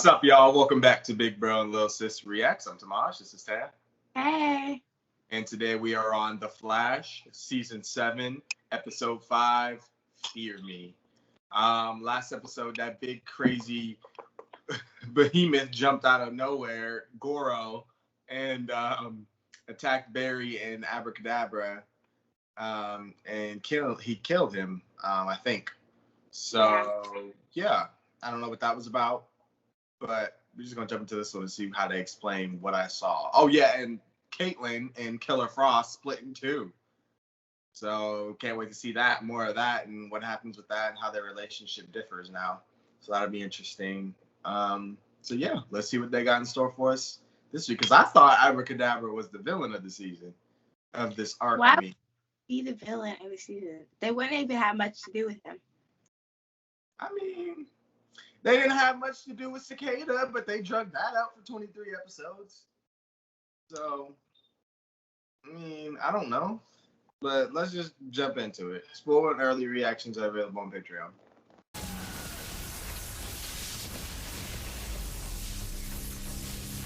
What's up, y'all? Welcome back to Big Bro and Lil Sis Reacts. I'm Tamaj. This is Tab. Hey. And today we are on The Flash, Season 7, Episode 5, Fear Me. Last episode, that big, crazy behemoth jumped out of nowhere, Goro, and attacked Barry and Abracadabra, and he killed him, I think. So, yeah, I don't know what that was about, but we're just going to jump into this one and see how they explain what I saw. Oh, yeah, and Caitlin and Killer Frost split in two. So can't wait to see that, more of that, and what happens with that and how their relationship differs now. So that'll be interesting. So yeah, let's see what they got in store for us this week. Because I thought Abracadabra was the villain of the season, of this arc. Why would he be the villain of the season? They wouldn't even have much to do with him. I mean, they didn't have much to do with Cicada, but they drugged that out for 23 episodes. So, I mean, I don't know. But let's just jump into it. Spoiler and early reactions are available on Patreon.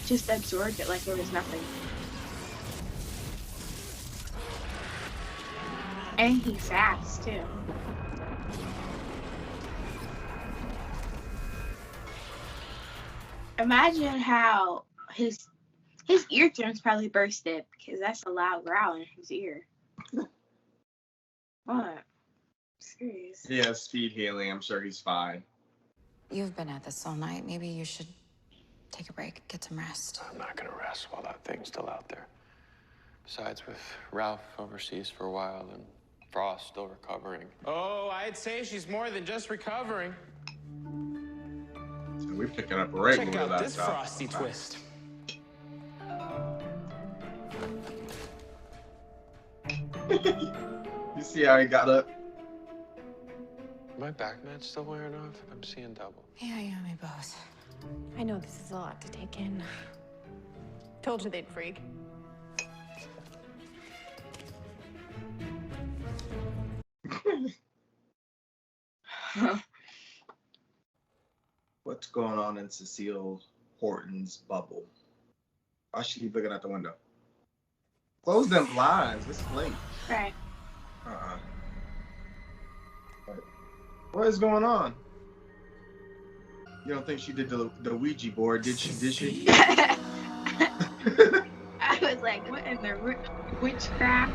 Just absorbed it like there was nothing. And he's fast, too. Imagine how his eardrums probably bursted because that's a loud growl in his ear. What? Serious? Yeah, speed healing. I'm sure he's fine. You've been at this all night. Maybe you should take a break, get some rest. I'm not gonna rest while that thing's still out there. Besides, with Ralph overseas for a while and Frost still recovering. Oh, I'd say she's more than just recovering. So we're picking up a regular. Check out this frosty twist. You see how he got up? My back mat's still wearing off. I'm seeing double. Yeah, you and me both. I know this is a lot to take in. Told you they'd freak. What's going on in Cecile Horton's bubble? Why should he keep looking out the window? Close them blinds. It's late. Right. What is going on? You don't think she did the Ouija board, did she? I was like, what in the witchcraft?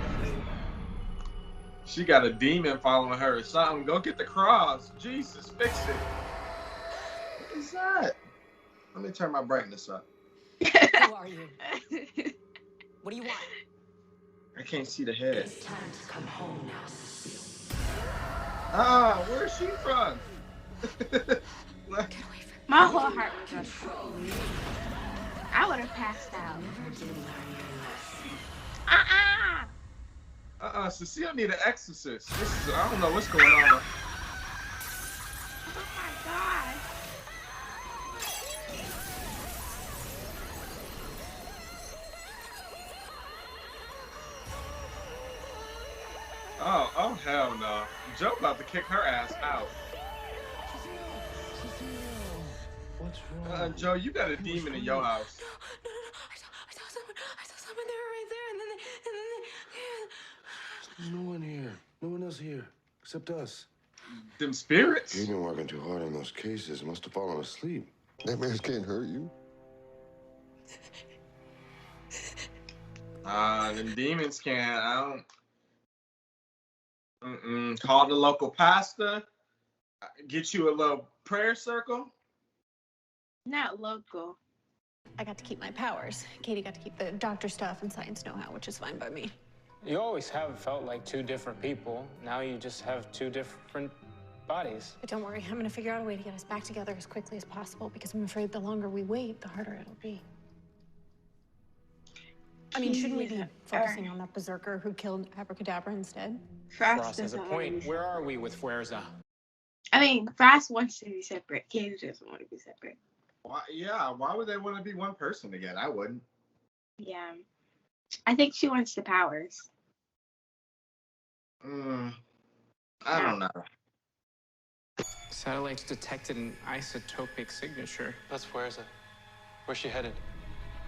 She got a demon following her or something. Go get the cross. Jesus, fix it. What is that? Let me turn my brightness up. Who are you? What do you want? I can't see the head. It's time to come home now, Cecile. Where's she from? Get away from me. My whole heart was rushing. I would have passed out. Cecile need an exorcist. I don't know what's going on. Oh my god. Oh hell no. Joe about to kick her ass out. What's wrong? Joe, you got a demon in your house. No. I saw someone there right there, and then There's no one here. No one else here. Except us. Them spirits? You've been working too hard on those cases. Must have fallen asleep. Nightmares can't hurt you. Them demons can't. I don't. Call the local pastor. Get you a little prayer circle. Not local. I got to keep my powers. Katie got to keep the doctor stuff and science know-how, which is fine by me. You always have felt like two different people. Now you just have two different bodies. But don't worry, I'm gonna figure out a way to get us back together as quickly as possible because I'm afraid the longer we wait, the harder it'll be. I mean, shouldn't we be focusing on that berserker who killed Abracadabra instead? Frost has a point. Where are we with Fuerza? I mean, Frost wants to be separate. Katie doesn't want to be separate. Why would they want to be one person again? I wouldn't. Yeah. I think she wants the powers. I don't know. Satellites detected an isotopic signature. That's Fuerza. Where's she headed?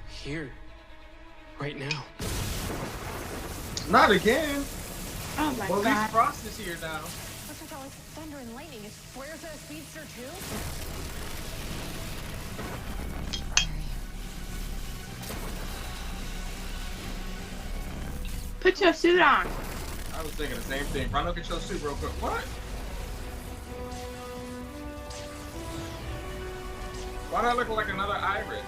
Here. Right now. Not again. Oh my Well, at least god. Frost is here now. What's with all this thunder and lightning? Is Fuerza a speedster too? Put your suit on. I was thinking the same thing. Rondo, get your suit real quick. What? Why do I look like another Iris?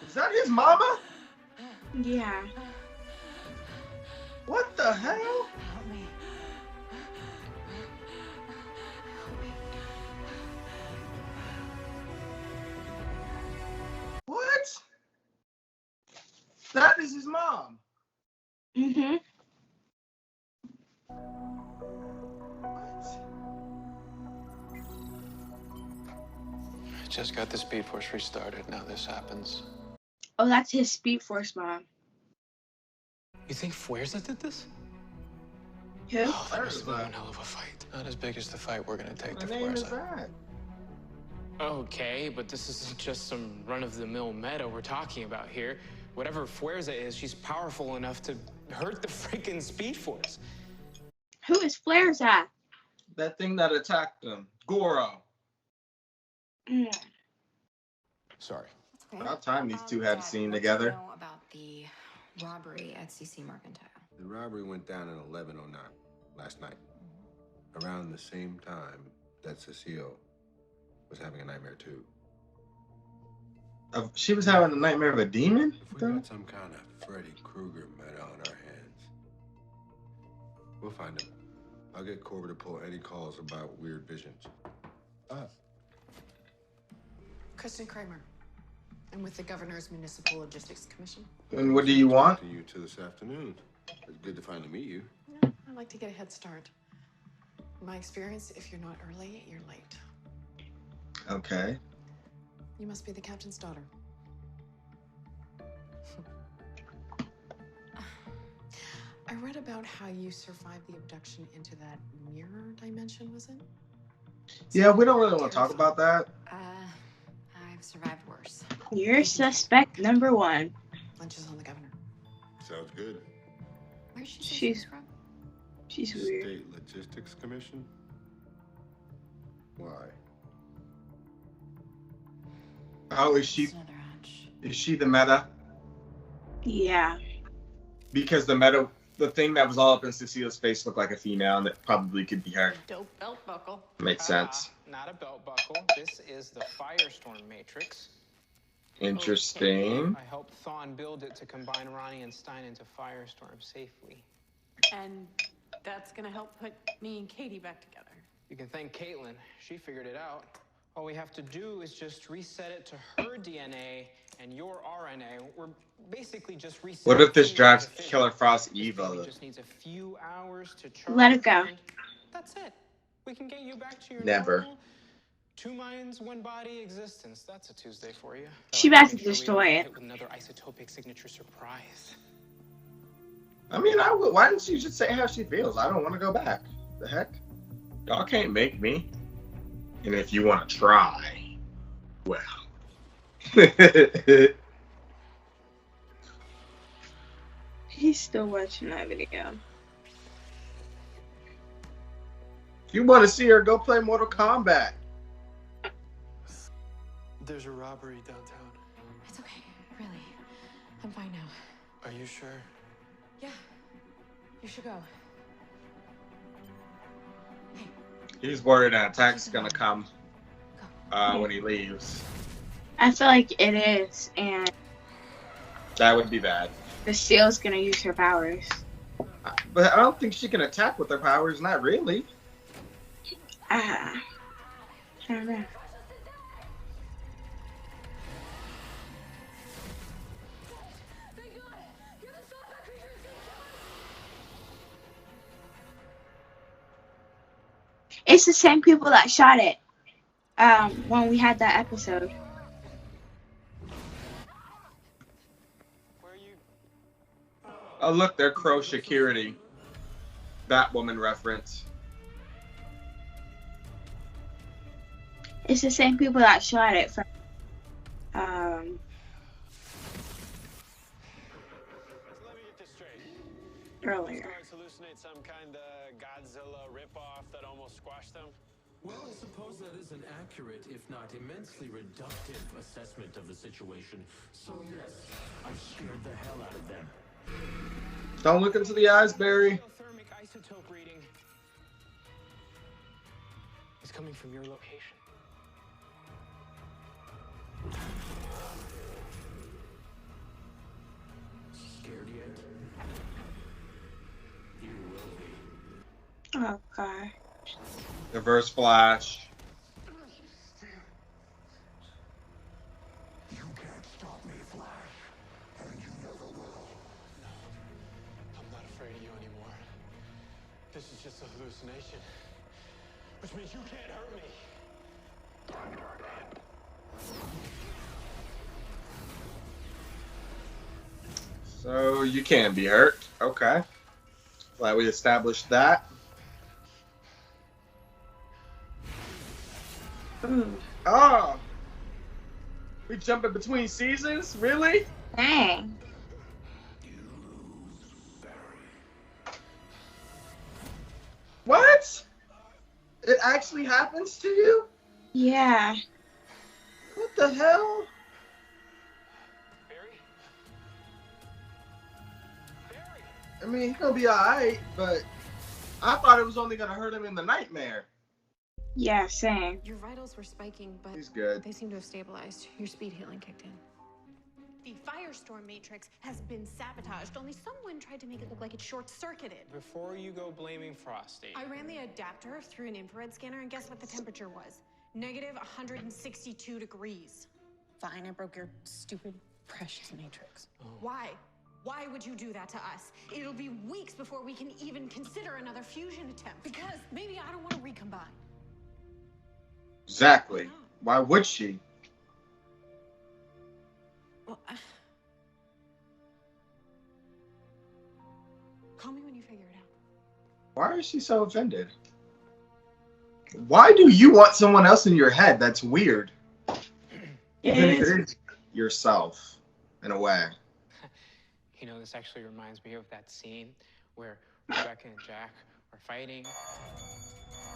Is that his mama? Yeah. What the hell? Help me. What? That is his mom. Mm-hmm. What? I just got the Speed Force restarted. Now this happens. Oh, that's his Speed Force mom. You think Fuerza did this? Who? Oh, that must have been one hell of a fight. Not as big as the fight we're gonna take What to name is Fuerza. that? Okay, but this isn't just some run-of-the-mill meta we're talking about here. Whatever Fuerza is, she's powerful enough to hurt the freaking Speed Force. Who is Fuerza? That thing that attacked him. Goro. Mm. Sorry. About time these two had a scene together. Know about the robbery at CC Mercantile. The robbery went down at 11:09 last night. Around the same time that Cecile was having a nightmare too. She was having a nightmare of a demon? If we got some kind of Freddy Krueger meta on our hands, we'll find him. I'll get Corber to pull any calls about weird visions. Kristen Kramer. I'm with the Governor's Municipal Logistics Commission. And what do you want? To you till this afternoon. It's good to finally meet you. Yeah, I'd like to get a head start. In my experience, if you're not early, you're late. Okay. You must be the captain's daughter. I read about how you survived the abduction into that mirror dimension, was it? Yeah, we don't really want to talk about that. I've survived worse. You're suspect number one. Lunch is on the governor. Sounds good. Where's she She's- from? She's weird. State Logistics Commission? Why? Oh, is she Just another hunch. is she the meta? Yeah. Because the thing that was all up in Cecile's face looked like a female, and that probably could be her. Dope belt buckle. Makes sense. Not a belt buckle. This is the Firestorm Matrix. Interesting. I helped Thawne build it to combine Ronnie and Stein into Firestorm safely. And that's gonna help put me and Katie back together. You can thank Caitlin. She figured it out. All we have to do is just reset it to her DNA and your RNA. We're basically just resetting. What if this things drives into physics. Killer Frost This baby evil? just needs a few hours to charge. Let it go. and That's it. We can get you back to your Never. normal two minds, one body existence. That's a Tuesday for you. She I'm about to making sure we destroy don't it. get hit with another isotopic signature surprise. I mean, I would. Why didn't she just say how she feels? I don't want to go back. The heck? Y'all can't make me. And if you want to try, well. He's still watching that video. If you want to see her, go play Mortal Kombat. There's a robbery downtown. It's okay, really. I'm fine now. Are you sure? Yeah, you should go. He's worried an attack's gonna come when he leaves. I feel like it is, and That would be bad. the seal's gonna use her powers. But I don't think she can attack with her powers. Not really. I don't know. It's the same people that shot it when we had that episode. Where are you? Oh, look, they're Crow Security. Batwoman reference. It's the same people that shot it from Let me get this straight. earlier. Guards hallucinate some kind of Godzilla ripoff that almost squashed them? Well, I suppose that is an accurate, if not immensely reductive, assessment of the situation. So yes, I scared the hell out of them. Don't look into the eyes, Barry. Thermic isotope reading is coming from your location. Scared yet? You will be. Oh god. Reverse Flash. You can't stop me, Flash. And you never will. I'm not afraid of you anymore. This is just a hallucination. Which means you can't hurt me. Time to end. So you can be hurt. Okay. Glad we established that. Oh. We jumping between seasons? Really? Dang. What? It actually happens to you? Yeah. What the hell? Barry? Barry! I mean, he's gonna be alright, but I thought it was only gonna hurt him in the nightmare. Yeah, same. Your vitals were spiking, but He's good. they seem to have stabilized. Your speed healing kicked in. The firestorm matrix has been sabotaged, only someone tried to make it look like it short-circuited. Before you go blaming Frosty. I ran the adapter through an infrared scanner, and guess what the temperature was? Negative 162 degrees. Fine, I broke your stupid, precious matrix. Why? Why would you do that to us? It'll be weeks before we can even consider another fusion attempt. Because maybe I don't want to recombine. Exactly. Why would she? Well, call me when you figure it out. Why is she so offended? Why do you want someone else in your head? That's weird. Even if it is yourself, in a way. You know, this actually reminds me of that scene where Rebecca and Jack are fighting.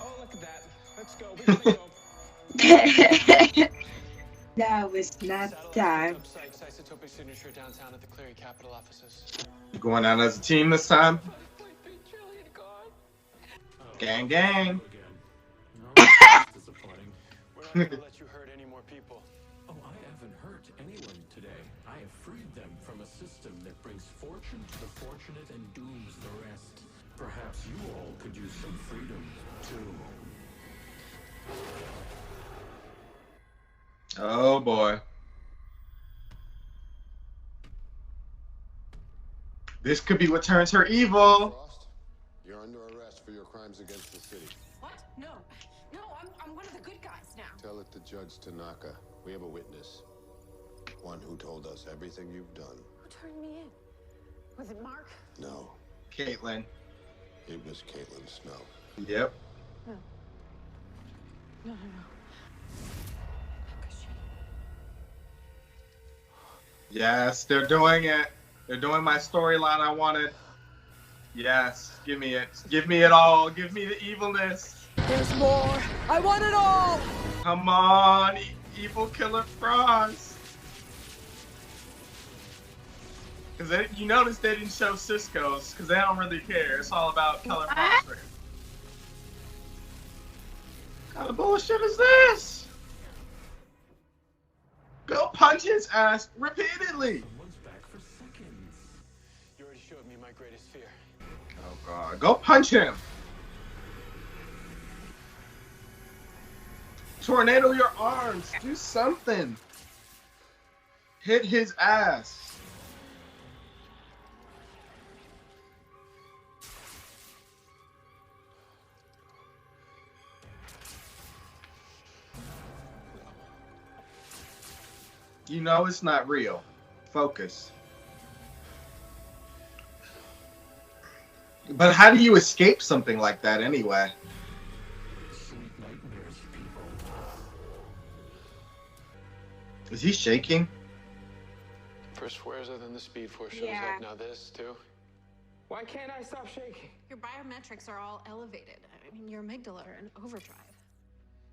Oh, look at that. Let's go. We gotta go. That was not time. Psych's isotopic signature downtown at the Cleary Capital offices. You going out as a team this time? Gang, gang. Disappointing. We're not gonna let you hurt any more people. Oh, I haven't hurt anyone today. I have freed them from a system that brings fortune to the fortunate and dooms the rest. Perhaps you all could use some freedom, too. Oh boy. This could be what turns her evil. Frost, you're under arrest for your crimes against the city. What? No. No, I'm one of the good guys now. Tell it to Judge Tanaka. We have a witness. One who told us everything you've done. Who turned me in? Was it Mark? No, Caitlin. it was Caitlin Snow. Yep. No. No. How could she? Yes, they're doing it. They're doing my storyline I wanted. Yes, give me it. Give me it all. Give me the evilness. There's more. I want it all. Come on, evil Killer Frost. Because you notice they didn't show Cisco's because they don't really care. It's all about Killer Frost. What kind of bullshit is this? Go punch his ass repeatedly. Someone's back for seconds. You already showed me my greatest fear. Oh god, go punch him. Tornado your arms. Do something. Hit his ass. You know it's not real. Focus. But how do you escape something like that anyway? Sweet nightmares, people. Is he shaking? First Fuerza, then the Speed Force shows Yeah. up. Now this, too. Why can't I stop shaking? Your biometrics are all elevated. I mean, your amygdala are in overdrive.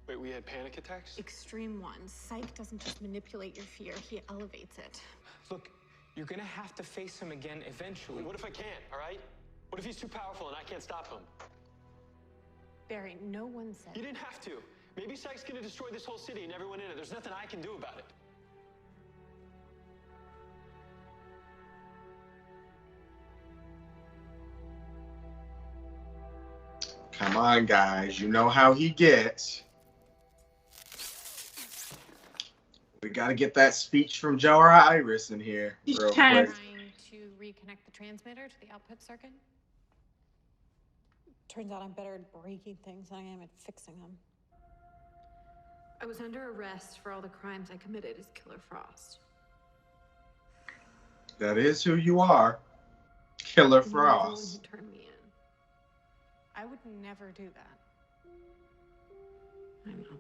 Wait, we had panic attacks? Extreme ones. Psych doesn't just manipulate your fear, he elevates it. Look, you're gonna have to face him again eventually. What if I can't, all right? What if he's too powerful and I can't stop him? Barry, no one said. You didn't have to. Maybe Psych's gonna destroy this whole city and everyone in it. There's nothing I can do about it. Come on, guys. You know how he gets. We got to get that speech from Joe or Iris in here He's real trying quick. Trying to reconnect the transmitter to the output circuit. Turns out I'm better at breaking things than I am at fixing them. I was under arrest for all the crimes I committed as Killer Frost. That is who you are. Killer And you're the one Frost. who turned me in. I would never do that. I know.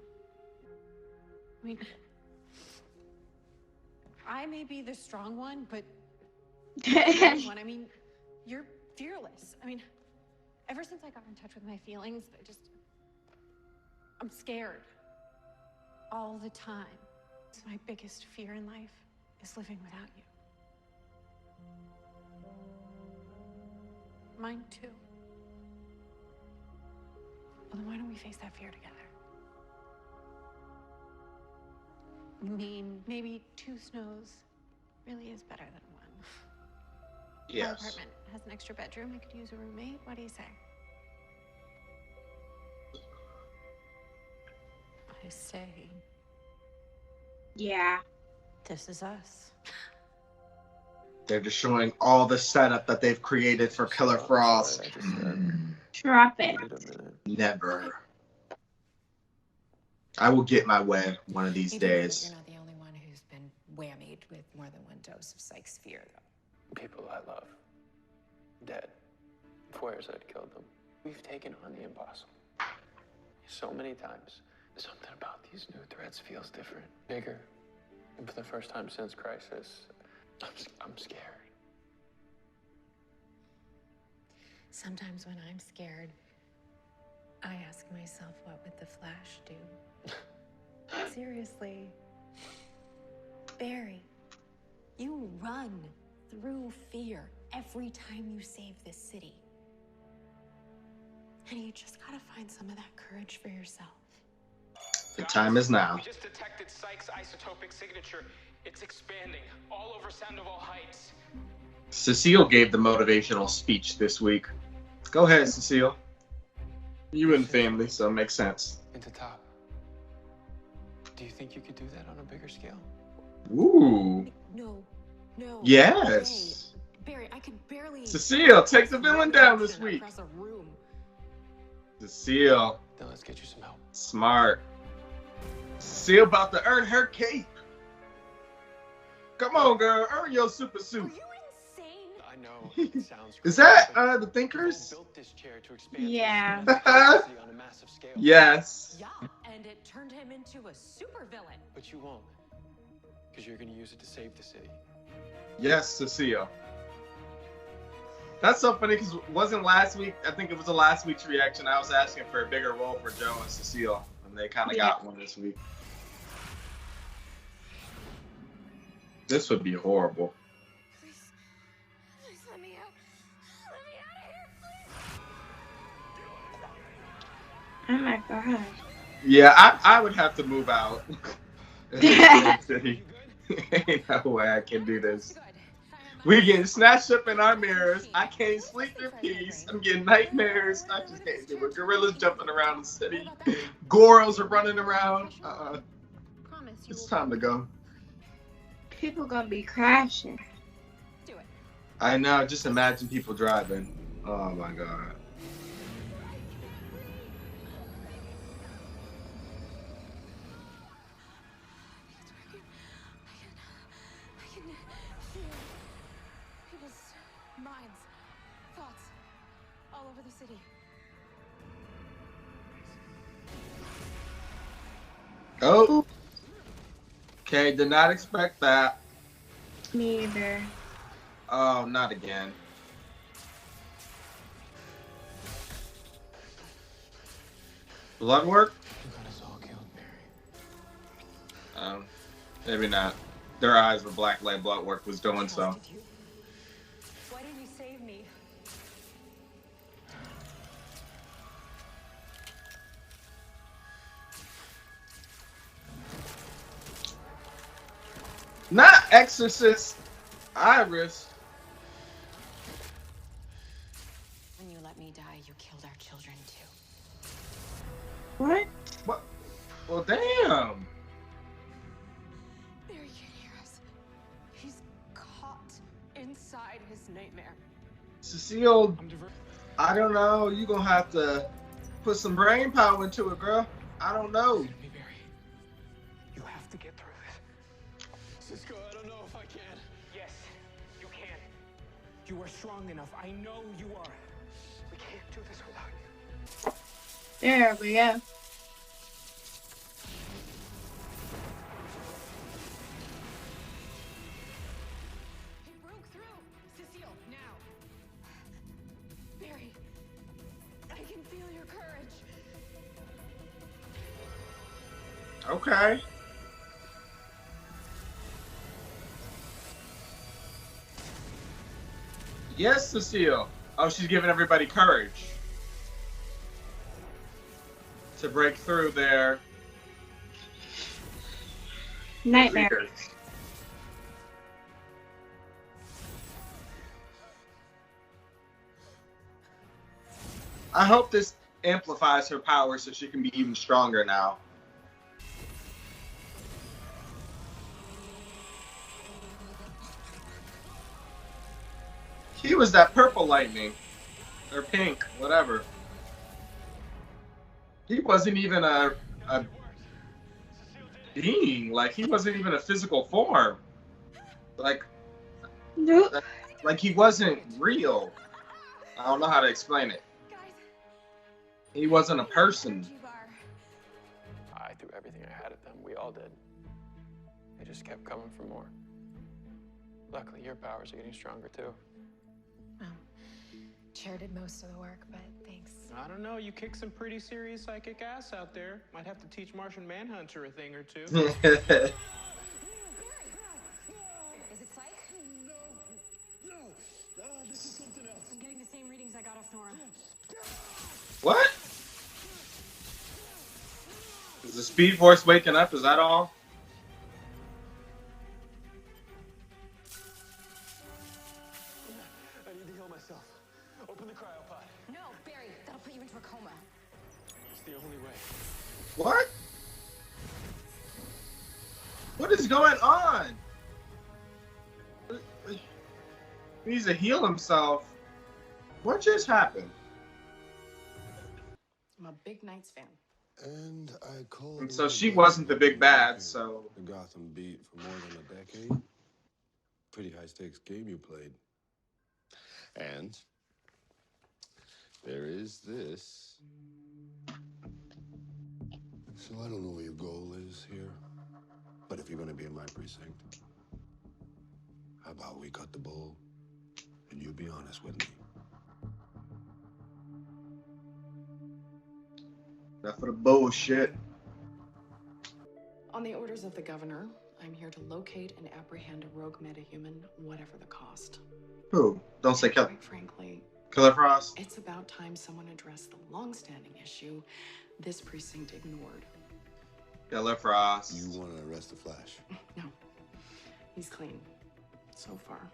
I mean, I may be the strong one, but you're the weak one. I mean, you're fearless. I mean, ever since I got in touch with my feelings, I'm scared. All the time. It's my biggest fear in life is living without you. Mine too. Well, then why don't we face that fear together? I mean, maybe 2 snows really is better than 1. My Yes. apartment has an extra bedroom. I could use a roommate. What do you say? I say, Yeah. this is us. They're destroying all the setup that they've created for Killer Frost. Drop it. Wait a minute. Never. I will get my way one of these You do know that days. you're not the only one who's been whammied with more than 1 dose of Psych's fear, though. People I love. Dead. Fuerza had killed them. We've taken on the impossible. So many times. Something about these new threats feels different. Bigger. And for the first time since Crisis, I'm scared. Sometimes when I'm scared, I ask myself, what would the Flash do? Seriously. Barry, you run through fear every time you save this city. And you just gotta find some of that courage for yourself. The time is now. We just detected Psych's isotopic signature. It's expanding all over Sandoval Heights. Cecile gave the motivational speech this week. Go ahead, Cecile. You and family, so it makes sense. Into top. Do you think you could do that on a bigger scale? Ooh. No. Yes. Barry, I could barely. Cecile, take the villain down this week. Across a room. Cecile. Then let's get you some help. Smart. Cecile about to earn her cape. Come on, girl. Earn your super Are suit. you insane? I know. It sounds Is crazy, that but the Thinkers? people built this chair to expand Yeah. on a massive scale. Yes. Yeah, and it turned him into a supervillain. But you won't. Because you're going to use it to save the city. Yes, Cecile. That's so funny because wasn't last week, I think it was the last week's reaction, I was asking for a bigger role for Joe and Cecile. And they kind of got one this week. This would be horrible. Please let me out. Let me out of here, please. Oh my god. Yeah, I would have to move out. City. Ain't no way I can do this. We getting snatched up in our mirrors. I can't sleep in peace. I'm getting nightmares. I just can't do it. Gorillas jumping around the city. Goros are running around. It's time to go. People gonna be crashing. Do it. I know. Just imagine people driving. Oh my god. I can feel people's minds, thoughts, all over the city. Oh. Okay, did not expect that. Me either. Oh, not again. Blood work? You got us all killed, Barry. Maybe not. Their eyes were black like blood work was doing so. Why didn't you save me? Not Exorcist Iris. When you let me die, you killed our children too. What? What? Well, damn. Barry can't hear us. He's caught inside his nightmare. Cecile, I don't know. You're going to have to put some brain power into it, girl. I don't know. Me, Barry. You have to get through this. Cisco, I don't know if I can. Yes, you can. You are strong enough. I know you are. We can't do this without you. There we go. He broke through. Cecile, now. Barry, I can feel your courage. Okay. Yes, Cecile. Oh, she's giving everybody courage to break through their Nightmare. fears. I hope this amplifies her power so she can be even stronger now. He was that purple lightning. Or pink, whatever. He wasn't even a being. Like, he wasn't even a physical form. Like, Nope. like he wasn't real. I don't know how to explain it. He wasn't a person. I threw everything I had at them. We all did. They just kept coming for more. Luckily, your powers are getting stronger, too. Well, Cher did most of the work, but thanks. I don't know. You kick some pretty serious psychic ass out there. Might have to teach Martian Manhunter a thing or two. Is it Psych? No, this is something else. I'm getting the same readings I got off Nora. What? Is the Speed Force waking up? Is that all? I need to heal myself. Open the cryopod. No, Barry, that'll put you into a coma. It's the only way. What? What is going on? He needs to heal himself. What just happened? I'm a big Knights fan. And I called. And so she wasn't the big bad, so. The Gotham beat for more than a decade. Pretty high stakes game you played. And there is this. So I don't know what your goal is here, but if you're going to be in my precinct, how about we cut the bull and you be honest with me? Enough of the bullshit. On the orders of the governor, I'm here to locate and apprehend a rogue metahuman, whatever the cost. Who? Don't say Killer. Quite frankly, Killer Frost. it's about time someone addressed the long-standing issue this precinct ignored. Killer Frost. You want to arrest the Flash? No, he's clean. So far.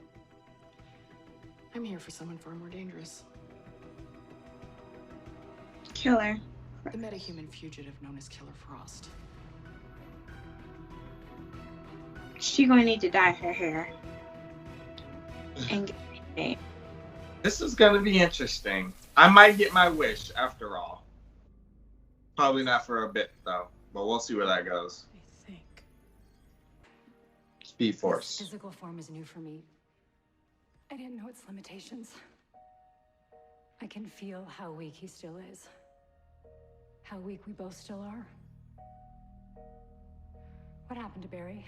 I'm here for someone far more dangerous. Killer. The metahuman fugitive known as Killer Frost. She gonna need to dye her hair. And get a name. This is gonna be interesting. I might get my wish after all. Probably not for a bit though, but we'll see where that goes. I think. Speed Force. Physical form is new for me. I didn't know its limitations. I can feel how weak he still is. How weak we both still are. What happened to Barry?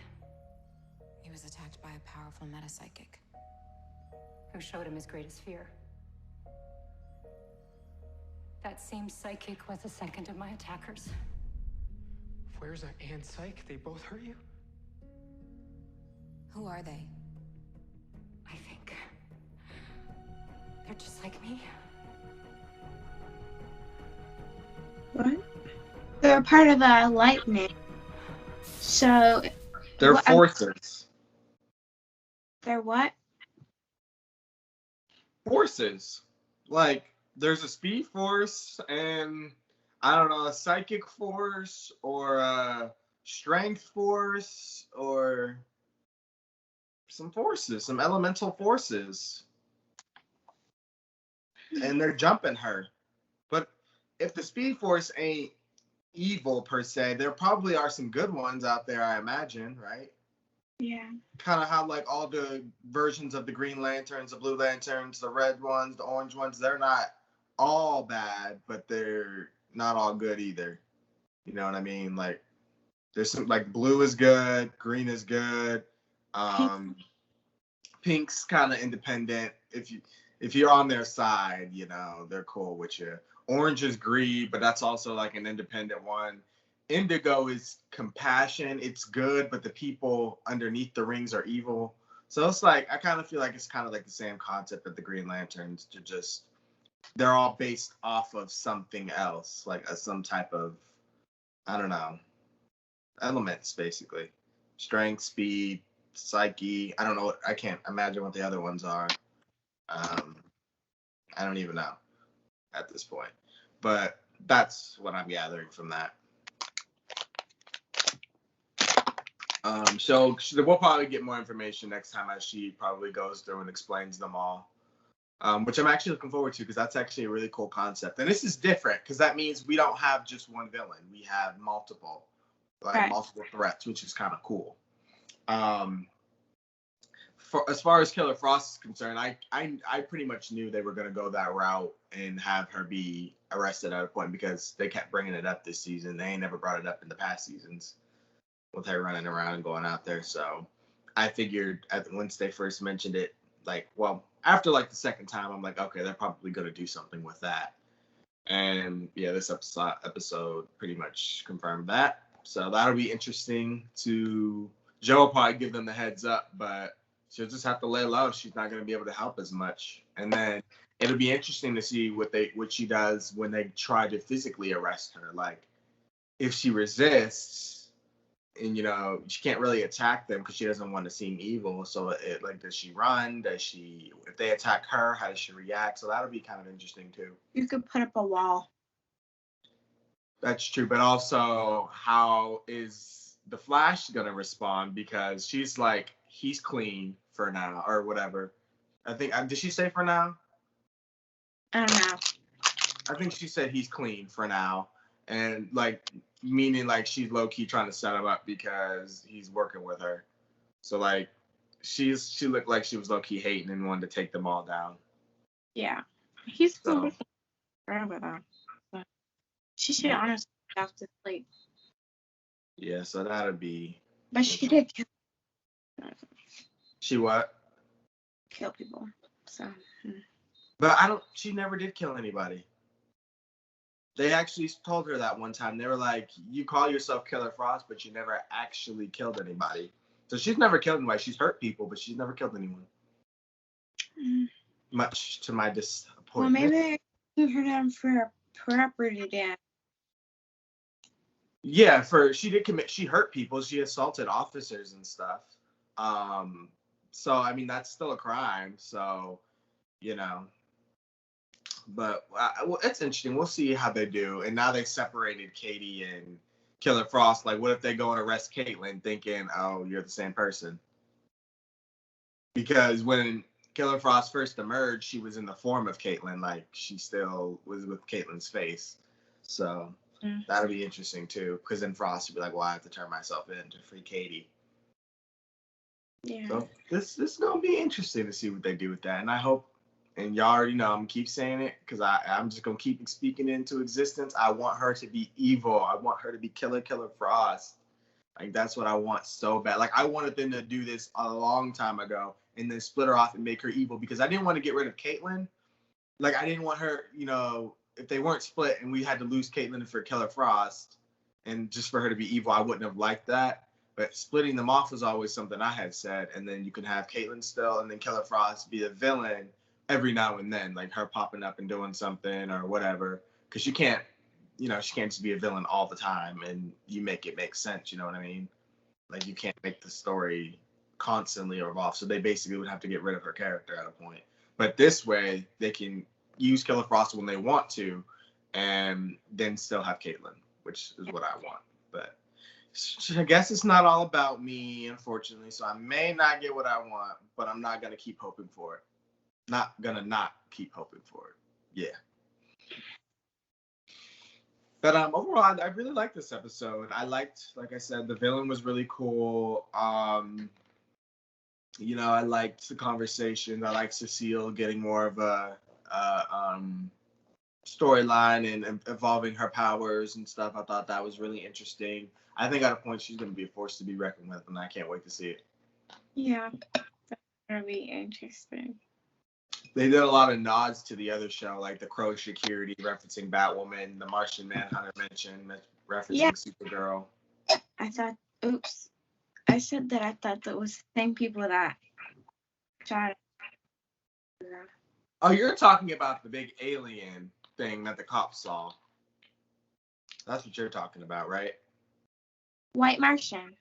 He was attacked by a powerful metapsychic. Who showed him his greatest fear? That same psychic was the second of my attackers. Where's that and Psych? They both hurt you? Who are they? I think they're just like me. What? They're part of the lightning. So They're forces. They're what? Forces. Like, there's a speed force and, I don't know, a psychic force or a strength force or some forces, some elemental forces. And they're jumping her. But if the speed force ain't evil per se, there probably are some good ones out there, I imagine, right? Yeah. Kind of how like all the versions of the Green Lanterns, the Blue Lanterns, the red ones, the orange ones, they're not all bad, but they're not all good either. You know what I mean? Like there's some like blue is good, green is good, pink's kind of independent. If you're on their side, you know, they're cool with you. Orange is greed, but that's also like an independent one. Indigo is compassion. It's good, but the people underneath the rings are evil. So it's like, I kind of feel like it's kind of like the same concept of the Green Lanterns. They're all based off of something else, like some type of, I don't know, elements, basically. Strength, speed, psyche. I don't know. I can't imagine what the other ones are. I don't even know at this point. But that's what I'm gathering from that. So we'll probably get more information next time as she probably goes through and explains them all, which I'm actually looking forward to because that's actually a really cool concept. And this is different because that means we don't have just one villain. We have multiple threats, which is kind of cool. As far as Killer Frost is concerned, I pretty much knew they were going to go that route and have her be arrested at a point because they kept bringing it up this season. They ain't never brought it up in the past seasons with her running around and going out there. So I figured once they first mentioned it, after the second time, I'm like, okay, they're probably going to do something with that. And yeah, this episode pretty much confirmed that. So that'll be interesting Joe will probably give them the heads up, but she'll just have to lay low. She's not going to be able to help as much. And then it'll be interesting to see what she does when they try to physically arrest her. Like, if she resists and, she can't really attack them because she doesn't want to seem evil. So, does she run? If they attack her, how does she react? So that'll be kind of interesting, too. You could put up a wall. That's true. But also, how is the Flash going to respond? Because she's like, he's clean for now or whatever. I think, did she say for now? I don't know. I think she said he's clean for now. And meaning she's low key trying to set him up because he's working with her. So she looked like she was low key hating and wanted to take them all down. Yeah. He's still with forever though. But she should honestly have to sleep. Yeah, so that'll be. But she did kill. She what? Kill people. So. But she never did kill anybody. They actually told her that one time. They were like, you call yourself Killer Frost, but you never actually killed anybody. So she's never killed anybody. She's hurt people, but she's never killed anyone. Much to my disappointment. Well, maybe give her down for property damage. Yeah, she hurt people. She assaulted officers and stuff. So, I mean, that's still a crime. So, But it's interesting. We'll see how they do. And now they separated Katie and Killer Frost. What if they go and arrest Caitlin thinking, oh, you're the same person? Because when Killer Frost first emerged, she was in the form of Caitlin. She still was with Caitlin's face. So that'll be interesting, too. Because then Frost would be like, well, I have to turn myself in to free Katie. Yeah. So this is going to be interesting to see what they do with that. And I hope and y'all already know I'm gonna keep saying it because I'm just gonna keep speaking it into existence. I want her to be evil. I want her to be Killer Frost. Like, that's what I want so bad. Like, I wanted them to do this a long time ago and then split her off and make her evil because I didn't want to get rid of Caitlin. Like, I didn't want her, you know, if they weren't split and we had to lose Caitlin for Killer Frost and just for her to be evil, I wouldn't have liked that. But splitting them off was always something I had said. And then you can have Caitlin still and then Killer Frost be the villain every now and then, like her popping up and doing something or whatever. Because you can't, you know, she can't just be a villain all the time and you make it make sense, you know what I mean? Like, you can't make the story constantly evolve. So they basically would have to get rid of her character at a point. But this way, they can use Killer Frost when they want to and then still have Caitlin, which is what I want. But I guess it's not all about me, unfortunately. So I may not get what I want, but I'm not going to keep hoping for it. Not going to not keep hoping for it. Yeah. But overall, I really liked this episode. I liked, like I said, the villain was really cool. You know, I liked the conversation. I liked Cecile getting more of a storyline and evolving her powers and stuff. I thought that was really interesting. I think at a point she's going to be a force to be reckoned with, and I can't wait to see it. Yeah, that's going to be interesting. They did a lot of nods to the other show, like the Crow Security referencing Batwoman, the Martian Manhunter mentioned referencing Supergirl. I thought that was the same people that shot. Oh, you're talking about the big alien thing that the cops saw. That's what you're talking about, right? White Martian.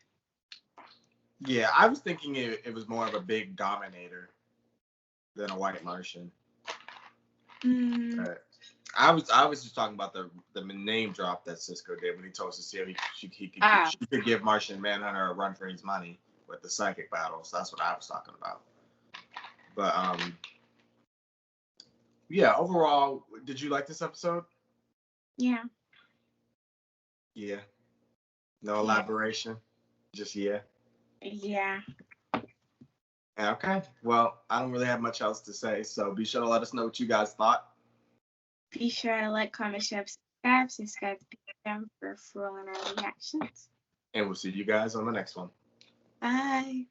Yeah, I was thinking it was more of a big Dominator than a White Martian. But I was just talking about the name drop that Cisco did when he told Cecile she could give Martian Manhunter a run for his money with the psychic battles. That's what I was talking about. But yeah, overall, did you like this episode? Yeah. Yeah. No elaboration? Just yeah? Yeah. Okay. Well, I don't really have much else to say, so be sure to let us know what you guys thought. Be sure to like, comment, share, subscribe to them for full and our reactions. And we'll see you guys on the next one. Bye.